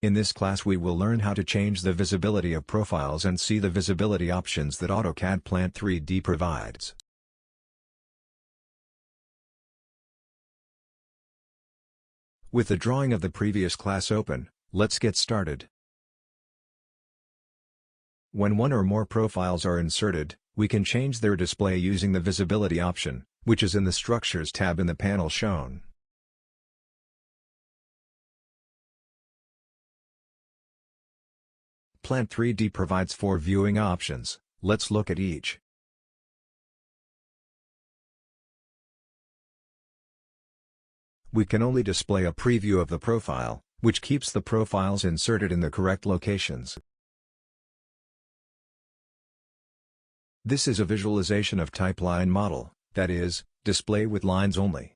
In this class we will learn how to change the visibility of profiles and see the visibility options that AutoCAD Plant 3D provides. With the drawing of the previous class open, let's get started. When one or more profiles are inserted, we can change their display using the visibility option, which is in the Structures tab in the panel shown. Plant 3D provides 4 viewing options. Let's look at each. We can only display a preview of the profile, which keeps the profiles inserted in the correct locations. This is a visualization of type line model, that is, display with lines only.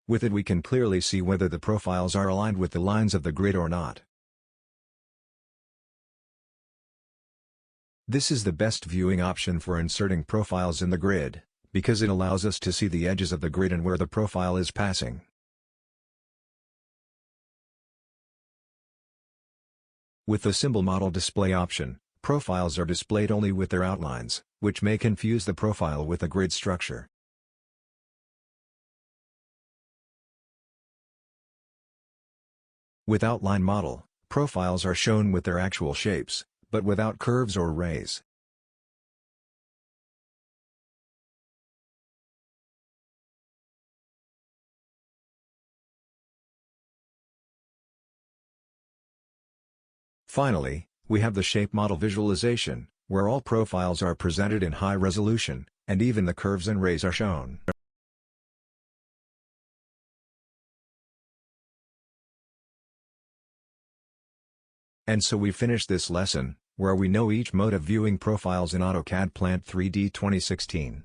With it we can clearly see whether the profiles are aligned with the lines of the grid or not. This is the best viewing option for inserting profiles in the grid, because it allows us to see the edges of the grid and where the profile is passing. With the Symbol Model Display option, profiles are displayed only with their outlines, which may confuse the profile with the grid structure. With Outline Model, profiles are shown with their actual shapes, but without curves or rays. Finally, we have the Shape Model Visualization, where all profiles are presented in high resolution, and even the curves and rays are shown. And so we finish this lesson, where we know each mode of viewing profiles in AutoCAD Plant 3D 2016.